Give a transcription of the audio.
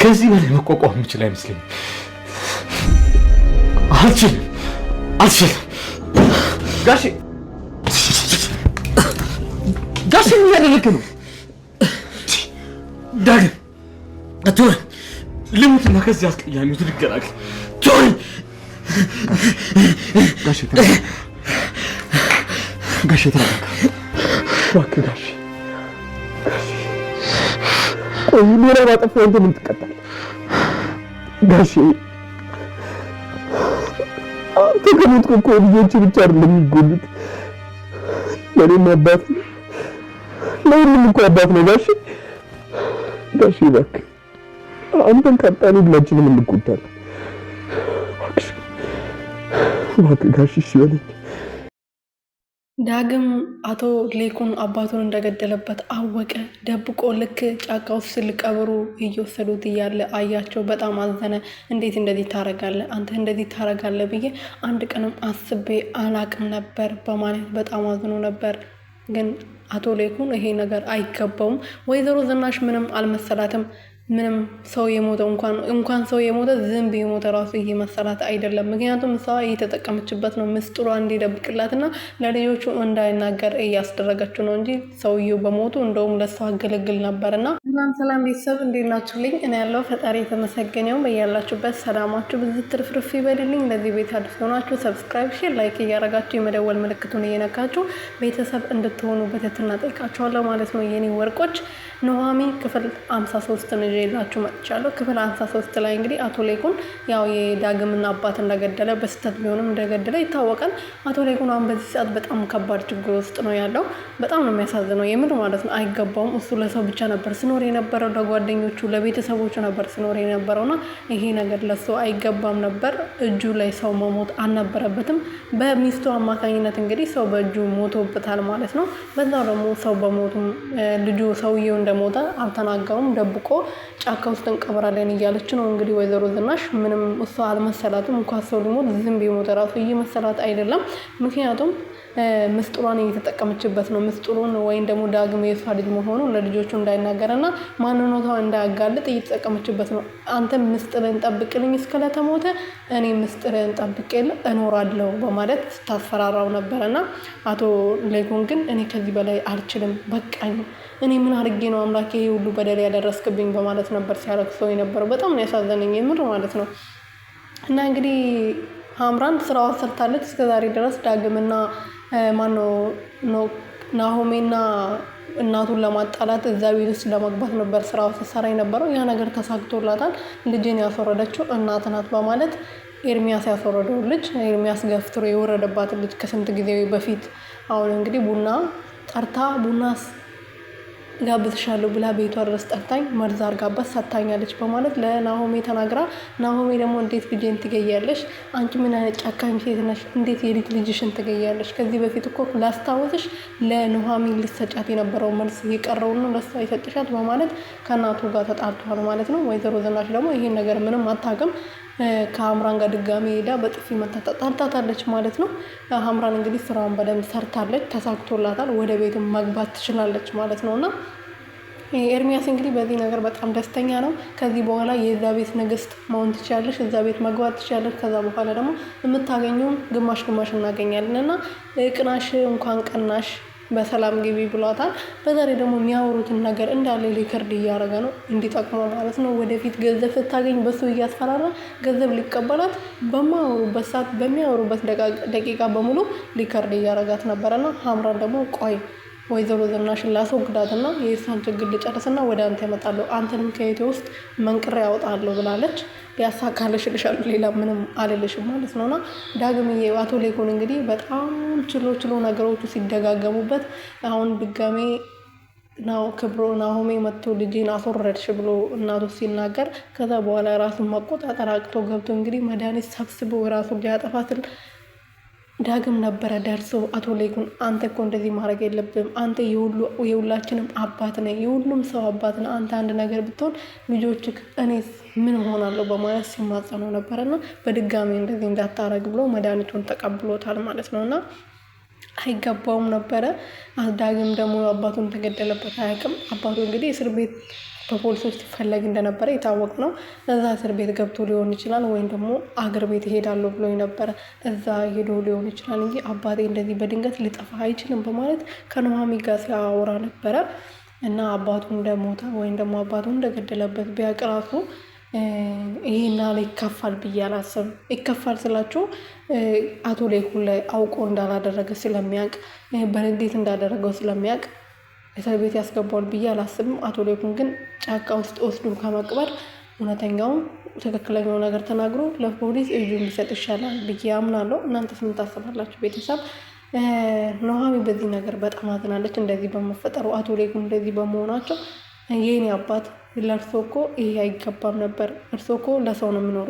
ከዚህ በላይ መቋቋም የምችል አይመስለኝም። አልችልም። ጋሼ ምን እያደረግህ ነው? ዳግም አትወር፣ ልሙትና ከዚህ አስቀያሚው ትልገላል። ቶይ ጋሼ ተረጋጋ። እባክህ ጋሼ። ቆይ ሌላ ባጠፋ አንተ ምን ትቀጣለህ? ጋሼ አንተ ከሞትክ እኮ ልጆች ብቻ አይደለም የሚጎዱት፣ ለኔም አባት ነው፣ ለሁሉም እኮ አባት ነው ጋሼ። እባክህ አንተን ካጣን ሁላችንም እንጎዳለን። እባክህ ጋሼ እሺ በለኝ። ዳግም አቶ ሌኩን አባቱን እንደገደለበት አወቀ። ደብቆ ልክ ጫካ ውስጥ ሊቀብሩ እየወሰዱት እያለ አያቸው። በጣም አዘነ። እንዴት እንደዚህ ታረጋለህ? አንተ እንደዚህ ታረጋለህ ብዬ አንድ ቀንም አስቤ አላቅም ነበር በማለት በጣም አዝኖ ነበር። ግን አቶ ሌኩን ይሄ ነገር አይገባውም። ወይዘሮ ዝናሽ ምንም አልመሰላትም። ምንም ሰው የሞተ እንኳን ሰው የሞተ ዝንብ የሞተ ራሱ እየመሰላት አይደለም። ምክንያቱም እሷ እየተጠቀመችበት ነው ምስጢሯ እንዲደብቅላትና ለልጆቹ እንዳይናገር እያስደረገችው ነው እንጂ ሰውየው በሞቱ እንደውም ለሷ አገለግል ነበርና። ሰላም ቤተሰብ እንዴት ናችሁልኝ? እኔ ያለው ፈጣሪ የተመሰገነው። በያላችሁበት ሰላማችሁ ብዙ ትርፍርፍ ይበልልኝ። ለዚህ ቤት አዲስ ሆናችሁ ሰብስክራይብ፣ ሼር፣ ላይክ እያደረጋችሁ የመደወል ምልክቱን እየነካችሁ ቤተሰብ እንድትሆኑ በትህትና ጠይቃችኋለሁ ማለት ነው። የኔ ወርቆች ኑሃሚን ክፍል 53 ነው ይዤላችሁ መጥቻለሁ። ክፍል 53 ላይ እንግዲህ አቶ ሌኩን ያው የዳግምና አባት እንደገደለ በስተት ቢሆንም እንደገደለ ይታወቃል። አቶ ሌኩን አሁን በዚህ ሰዓት በጣም ከባድ ችግር ውስጥ ነው ያለው። በጣም ነው የሚያሳዝነው የምር ማለት ነው። አይገባውም። እሱ ለሰው ብቻ ነበር ሲኖር የነበረው፣ ለጓደኞቹ ለቤተሰቦቹ ነበር ሲኖር የነበረውና ይሄ ነገር ለሱ አይገባም ነበር። እጁ ላይ ሰው መሞት አልነበረበትም። በሚስቱ አማካኝነት እንግዲህ ሰው በእጁ ሞቶበታል ማለት ነው። በዛው ደግሞ ሰው በሞቱ ልጁ ሰውየው እንደሞተ አልተናገሩም። ደብቆ ጫካ ውስጥ እንቀብራለን እያለች ነው እንግዲህ ወይዘሮ ዝናሽ። ምንም እሷ አልመሰላትም። እንኳን ሰው ሊሞት ዝንብ የሞተ ራሱ እየመሰላት አይደለም። ምክንያቱም ምስጢሯን እየተጠቀመችበት ነው። ምስጢሩን ወይም ደግሞ ዳግም የእሷ ልጅ መሆኑን ለልጆቹ እንዳይናገርና ማንነቷ እንዳያጋልጥ እየተጠቀመችበት ነው። አንተ ምስጢርን ጠብቅልኝ እስከለተሞተ እኔ ምስጢርን ጠብቄል እኖራለሁ በማለት ታስፈራራው ነበረና አቶ ሌኩን ግን እኔ ከዚህ በላይ አልችልም፣ በቃኝ፣ እኔ ምን አድርጌ ነው አምላኬ ይሄ ሁሉ በደል ያደረስክብኝ በማለት ነበር ሲያለቅሰው የነበረው። በጣም ነው ያሳዘነኝ የምር ማለት ነው። እና እንግዲህ ሀምራን ስራዋ ሰርታለች እስከዛሬ ድረስ። ዳግምና ናሆሜና እናቱን ለማጣላት እዛ ቤት ውስጥ ለመግባት ነበር ስራው ስትሰራ የነበረው። ያ ነገር ተሳክቶላታል። ልጅን ያስወረደችው እናት ናት በማለት ኤርሚያስ ያስወረደው ልጅ ኤርሚያስ ገፍትሮ የወረደባት ልጅ ከስንት ጊዜ በፊት አሁን እንግዲህ ቡና ጠርታ ቡናስ ጋብዝሻለሁ ብላ ቤቷ ድረስ ጠርታኝ መርዝ አርጋባት ሰታኛለች በማለት ለናሆሜ ተናግራ፣ ናሆሜ ደግሞ እንዴት ልጄን ትገያለሽ? አንቺ ምን አይነት ጨካኝ ሴት ነሽ? እንዴት የሊት ልጅሽን ትገያለሽ? ከዚህ በፊት እኮ ላስታወስሽ ለኑሃሚን ልትሰጫት የነበረው መልስ የቀረውን ነው ለሷ የሰጥሻት በማለት ከእናቱ ጋር ተጣልተዋል ማለት ነው። ወይዘሮ ዝናሽ ደግሞ ይሄን ነገር ምንም አታውቅም። ከሀምራን ጋር ድጋሚ ሄዳ በጥፊ መታጣታለች ማለት ነው። ሀምራን እንግዲህ ስራውን በደንብ ሰርታለች፣ ተሳክቶላታል። ወደ ቤትም መግባት ትችላለች ማለት ነውና ኤርሚያስ እንግዲህ በዚህ ነገር በጣም ደስተኛ ነው። ከዚህ በኋላ የዛ ቤት ንግስት መሆን ትችላለች፣ እዛ ቤት መግባት ትችላለች። ከዛ በኋላ ደግሞ የምታገኘውን ግማሽ እናገኛለን እና ቅናሽ እንኳን ቀናሽ በሰላም ግቢ ብሏታል። በዛሬ ደግሞ የሚያወሩትን ነገር እንዳለ ሊከርድ እያደረገ ነው እንዲጠቅመው ማለት ነው። ወደፊት ገንዘብ ስታገኝ በሱ እያስፈራራ ገንዘብ ሊቀበላት በማወሩበት ሰዓት በሚያወሩበት ደቂቃ በሙሉ ሊከርድ እያደረጋት ነበረና ሀምራን ደግሞ ቆይ ወይዘሮ ዝናሽን ላስወግዳትና የእሷን ችግር ልጨርስና ወደ አንተ እመጣለሁ፣ አንተንም ከቤቴ ውስጥ መንቅሬ ያወጣለሁ ብላለች። ያሳካልሽ እልሻለሁ፣ ሌላ ምንም አልልሽም ማለት ነውና ዳግምዬ አቶ ሌኩን እንግዲህ በጣም ችሎ ነገሮቹ ሲደጋገሙበት አሁን ድጋሜ ናሆሜ መጥቶ ልጄን አስወረድሽ ብሎ እናቱ ሲናገር ከዛ በኋላ ራሱን መቆጣጠር አቅቶ ገብቶ እንግዲህ መድኃኒት ሰብስቦ ራሱን ሊያጠፋት ዳግም ነበረ ደርሶ አቶ ሌኩን አንተ እኮ እንደዚህ ማድረግ የለብም፣ አንተ የሁላችንም አባት ነህ፣ የሁሉም ሰው አባት ነህ፣ አንተ አንድ ነገር ብትሆን ልጆችህ እኔስ ምን ሆናለሁ በማለት ሲማጸነው ነበረና በድጋሚ እንደዚህ እንዳታረግ ብሎ መድኃኒቱን ተቀብሎታል ማለት ነውና አይገባውም ነበረ። ዳግም ደግሞ አባቱን ተገደለበት አያውቅም። አባቱ እንግዲህ እስር ቤት በፖሊሶች ሲፈለግ እንደነበረ የታወቅ ነው። እዛ እስር ቤት ገብቶ ሊሆን ይችላል፣ ወይም ደግሞ አገር ቤት እሄዳለሁ ብሎ ነበረ። እዛ ሄዶ ሊሆን ይችላል እንጂ አባቴ እንደዚህ በድንገት ሊጠፋ አይችልም በማለት ከኑሃሚ ጋር ሲያወራ ነበረ። እና አባቱ እንደሞተ ወይም ደግሞ አባቱ እንደገደለበት ቢያውቅ ራሱ ይሄና ላይ ይከፋል ብዬ አላስብም። ይከፋል ስላቸው አቶ ላይኩን ላይ አውቆ እንዳላደረገ ስለሚያውቅ፣ በንዴት እንዳደረገው ስለሚያውቅ እስር ቤት ያስገባዋል ብዬ አላስብም። አቶ ላይኩን ግን ጫካ ውስጥ ወስዶ ከመቅበር እውነተኛውን ትክክለኛው ነገር ተናግሮ ለፖሊስ እጁ ሊሰጥ ይሻላል ብዬ አምናለሁ። እናንተስ ምን ታስባላችሁ ቤተሰብ? ኑሃሚ በዚህ ነገር በጣም አዝናለች፣ እንደዚህ በመፈጠሩ አቶ ላይኩን እንደዚህ በመሆናቸው። የኔ አባት ለእርሶ እኮ ይሄ አይገባም ነበር፣ እርሶ እኮ ለሰው ነው የሚኖሩ